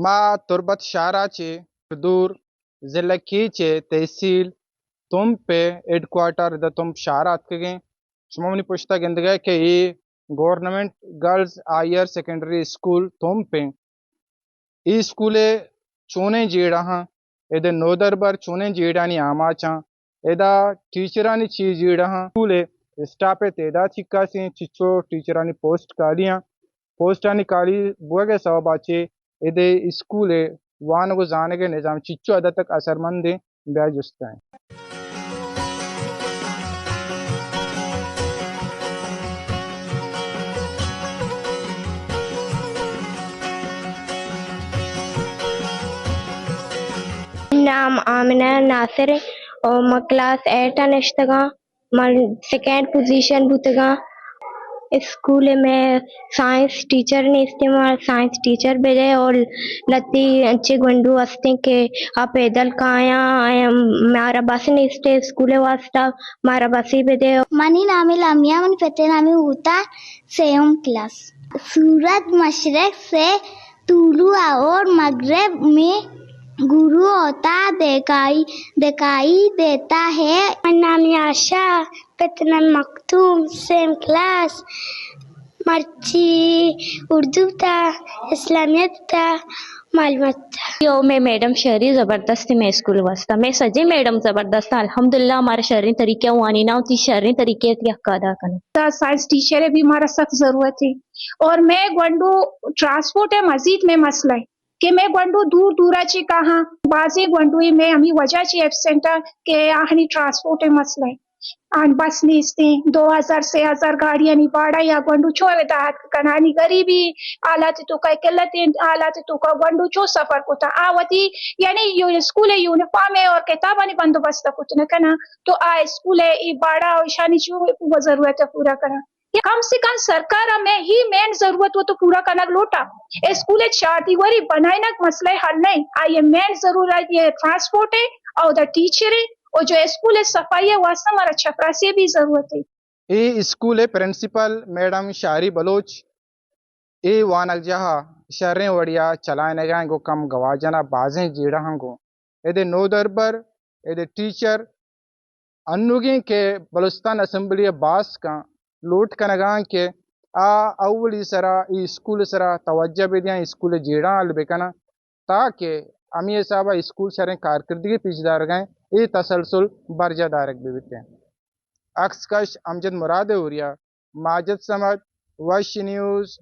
ما تربت شاراچے دور ضلع کیچے تحصیل تم پہ ہیڈ کوارٹر دا تم شارات کے گئے شمونی پوچھتا گند گئے کہ یہ government girls higher secondary school تم پہ ای اسکولے چونے جیڑا ہاں ایدے نو دربر چونے جیڑانی آما چاں ایدا ٹیچرانی چیز جیڑا ہاں اسکولے اسٹاپے تعداد چکا سی چچو ٹیچرانی پوسٹ کالیاں پوسٹانی کالی بوگے سواب آچے ایدے اسکولے وانگو زانگے نظام چچو عدد تک اثر مندے بیا جستا ہے. نام آمنہ ناصر اور میں کلاس 8 نشتگاں میں سیکنڈ پوزیشن بوتگاں. اسکول میں سائنس ٹیچر نے استعمال سائنس ٹیچر بھیجے اور لتی اچھے گنڈو ہستے کہ آپ پیدل کھایا مارا بس نے اسٹے اسکول واسطہ مارا بسی بھیجے. منی نامی لمیا من فتح نامی ہوتا سیوم کلاس. سورج مشرق سے طلوع اور مغرب میں غروب ہوتا دکھائی دیتا ہے. من نامی آشا فتح مختوم سیم کلاس. مرچی اردو تا اسلامیت تا معلومات تا. یو میں میڈم شہری زبردست میں اسکول واسطہ میں سجی میڈم زبردست الحمدللہ ہمارے شہری طریقے وانی نہ ہوتی شہری طریقے ادا کرنے. سائنس ٹیچر ہے بھی ہمارا سخت ضرورت ہے اور میں گونڈو ٹرانسپورٹ ہے مزید میں مسئلہ ہے کہ میں گونڈو دور دورا چی کہاں بازی گونڈوئی میں ہمیں وجہ چی ایف سینٹر کے آہنی ٹرانسپورٹ ہے مسئلہ ہے آن بس نیستے 2000 سے 1000 گاڑیاں نہیں باڑا یا گونڈو چھو ویداحت کنانی غریبی آلات تو کا قلت آلات تو کا گونڈو چھو سفر کو تا آواتی یعنی اسکول یونیفارم ہے اور کتابانی بندوبست کچھ نہ کنا تو اسکول ہے باڑا شانی چیو ضرورت ہے پورا کرنا. کم سے کم سرکار میں ہی مین ضرورت ہو تو پورا کرنا لوٹا اسکول شادی وری بنائے نا مسئلہ حل نہیں آئیے مین ضرورت یہ ٹرانسپورٹ ہے اور دا ٹیچر ہے اور جو اسکول صفائی ہے واسطہ ہمارا چھپراسی بھی ضرورت ہے. ای اسکول پرنسپل میڈم شاری بلوچ ای وانک جہاں شریں وڑیا چلائے گائیں گو کم گواجنا بازیں جیڑا ہاں گو ایدے نو دربر ایدے ٹیچر انوگیں کے بلوچستان اسمبلی باس کا لوٹ کنگاں کے اولی سرا ای اسکول سرا توجہ بھی دیا اسکول جیڑا حل بکنا تاکہ امی صاحبہ اسکول شریں کارکردگی پیچ دار گئیں ای تسلسل برجہ دارک بھی بکتے ہیں. عکس کش امجد مراد اوریا ماجد سمد وش نیوز